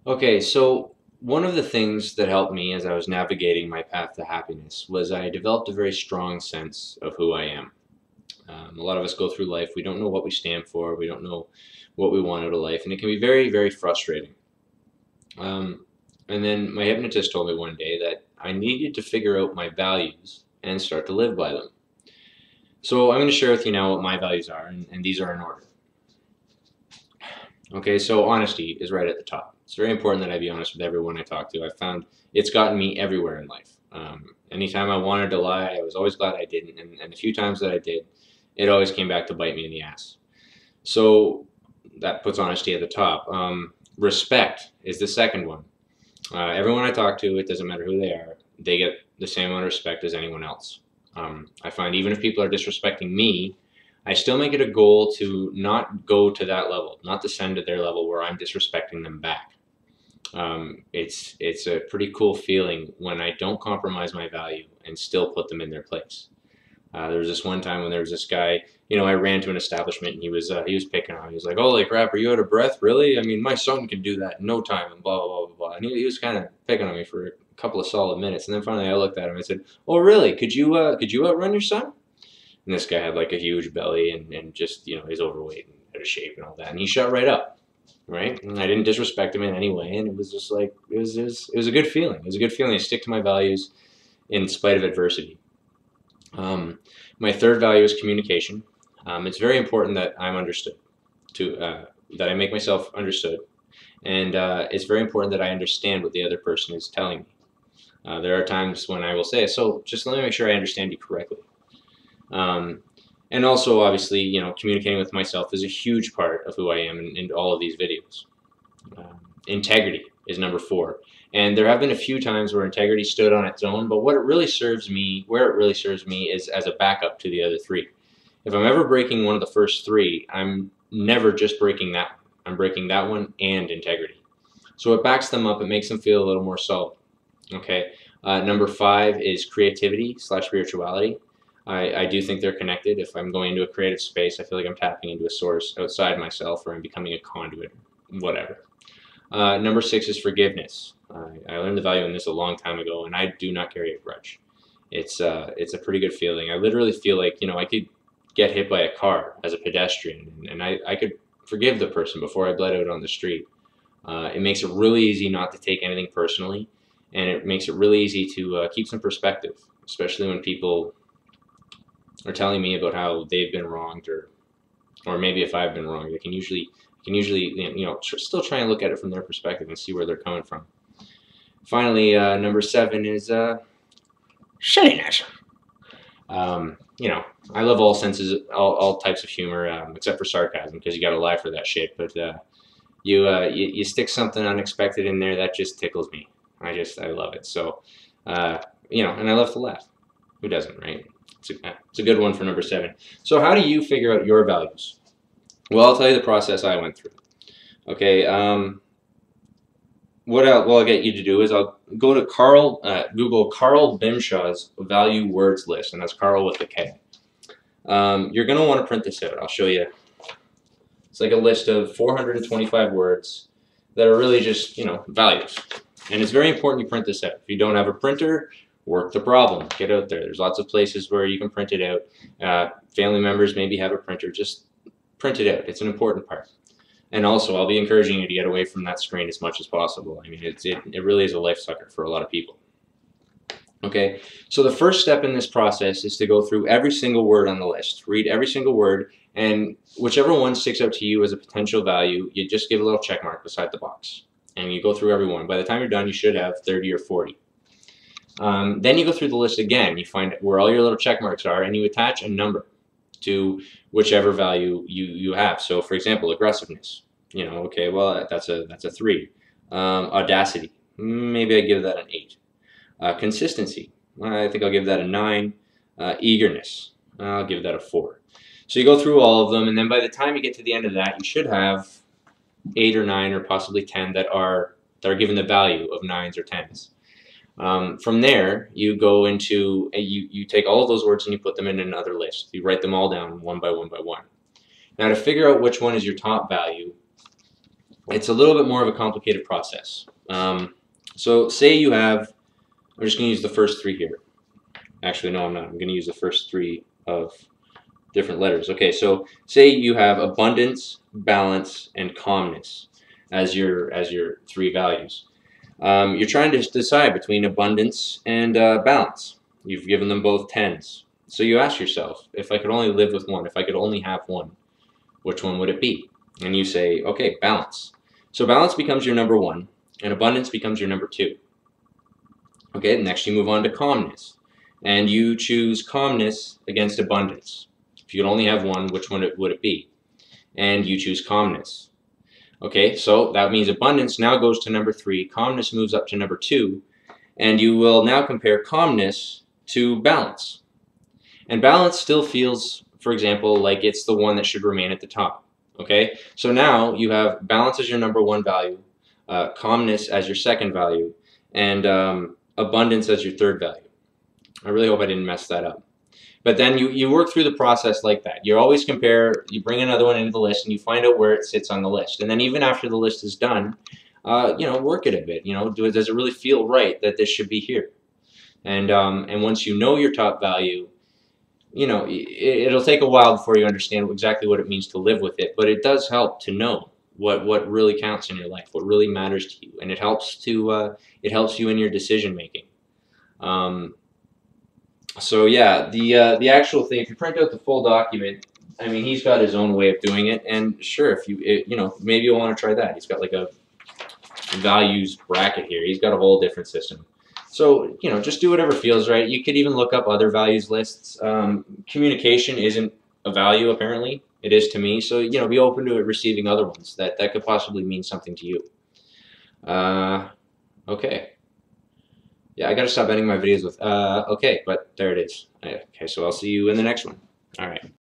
Okay, so one of the things that helped me as I was navigating my path to happiness was I developed a very strong sense of who I am. A lot of us go through life, we don't know what we stand for, we don't know what we want out of life, and it can be very, very frustrating. Um, and then my hypnotist told me one day that I needed to figure out my values and start to live by them. So I'm going to share with you now what my values are, and these are in order. Okay, so honesty is right at the top. It's very important that I be honest with everyone I talk to. I've found it's gotten me everywhere in life. Anytime I wanted to lie, I was always glad I didn't, and the few times that I did, it always came back to bite me in the ass. So that puts honesty at the top. Respect is the second one. Everyone I talk to, it doesn't matter who they get the same amount of respect as anyone else. I find even if people are disrespecting me, I still make it a goal to not go to that level, not descend to their level where I'm disrespecting them back. It's a pretty cool feeling when I don't compromise my value and still put them in their place. There was this one time when there was this guy, I ran to an establishment and he was picking on me. He was like, "Holy crap, are you out of breath? Really? I mean, my son can do that in no time," and blah blah blah blah blah. And he was kind of picking on me for a couple of solid minutes, and then finally I looked at him and I said, "Oh, really? Could you outrun your son?" And this guy had like a huge belly and just he's overweight and out of shape and all that, and he shut right up. Right, and I didn't disrespect him in any way, and it was just like it was a good feeling. It was a good feeling to stick to my values in spite of adversity. My third value is communication. It's very important that I'm understood, that I make myself understood, and it's very important that I understand what the other person is telling me. There are times when I will say, "So just let me make sure I understand you correctly." Um, and also, obviously, communicating with myself is a huge part of who I am in all of these videos. Integrity is number four. And there have been a few times where integrity stood on its own, but where it really serves me is as a backup to the other three. If I'm ever breaking one of the first three, I'm never just breaking that one. I'm breaking that one and integrity. So it backs them up, it makes them feel a little more solid. Okay. Number five is creativity slash spirituality. I do think they're connected. If I'm going into a creative space, I feel like I'm tapping into a source outside myself or I'm becoming a conduit, whatever. Number six is forgiveness. I learned the value in this a long time ago, and I do not carry a grudge. It's a pretty good feeling. I literally feel like I could get hit by a car as a pedestrian, and I could forgive the person before I bled out on the street. It makes it really easy not to take anything personally, and it makes it really easy to keep some perspective, especially when people are telling me about how they've been wronged, or maybe if I've been wronged, I can usually still try and look at it from their perspective and see where they're coming from. Finally, number seven is silliness. I love all senses, all types of humor, except for sarcasm, because you got to lie for that shit. But you stick something unexpected in there that just tickles me. I love it. So and I love to laugh. Who doesn't, right? It's a good one for number seven. So how do you figure out your values? Well, I'll tell you the process I went through. Okay. What I'll get you to do is I'll go to Google Carl Bimshaw's value words list, and that's Carl with a K. You're going to want to print this out. I'll show you. It's like a list of 425 words that are really just, values. And it's very important you print this out. If you don't have a printer, work the problem. Get out there. There's lots of places where you can print it out. Family members maybe have a printer. Just print it out. It's an important part. And also, I'll be encouraging you to get away from that screen as much as possible. I mean, it really is a life sucker for a lot of people. Okay, so the first step in this process is to go through every single word on the list. Read every single word, and whichever one sticks out to you as a potential value, you just give a little check mark beside the box. And you go through every one. By the time you're done, you should have 30 or 40. Then you go through the list again. You find where all your little check marks are, and you attach a number to whichever value you have. So, for example, aggressiveness. Okay, well, that's a 3. Audacity, maybe I give that an 8. Consistency, I think I'll give that a 9. Eagerness, I'll give that a 4. So you go through all of them, and then by the time you get to the end of that, you should have 8 or 9 or possibly 10 that are given the value of 9s or 10s. From there, you go into you take all of those words and you put them in another list. You write them all down one by one by one. Now, to figure out which one is your top value, it's a little bit more of a complicated process. So say you have, I'm just going to use the first three here. Actually, no, I'm not. I'm going to use the first three of different letters. Okay, so say you have abundance, balance, and calmness as your three values. You're trying to decide between abundance and balance. You've given them both 10s. So you ask yourself, if I could only live with one, if I could only have one, which one would it be? And you say, okay, balance. So balance becomes your number 1, and abundance becomes your number 2. Okay, next you move on to calmness, and you choose calmness against abundance. If you could only have one, which one would it be? And you choose calmness. Okay, so that means abundance now goes to number 3, calmness moves up to number 2, and you will now compare calmness to balance. And balance still feels, for example, like it's the one that should remain at the top. Okay, so now you have balance as your number 1 value, calmness as your second value, and abundance as your third value. I really hope I didn't mess that up. But then you work through the process like that. You always compare, you bring another one into the list, and you find out where it sits on the list. And then even after the list is done, work it a bit. Does it really feel right that this should be here? And once you know your top value, it'll take a while before you understand exactly what it means to live with it. But it does help to know what really counts in your life, what really matters to you, and it helps you in your decision making. So yeah, the actual thing, if you print out the full document, I mean, he's got his own way of doing it, and sure, if maybe you'll want to try that. He's got like a values bracket here. He's got a whole different system. So, just do whatever feels right. You could even look up other values lists. Communication isn't a value, apparently. It is to me. So, be open to it receiving other ones that could possibly mean something to you. Okay. Yeah, I got to stop ending my videos with, okay, but there it is. Okay, so I'll see you in the next one. All right.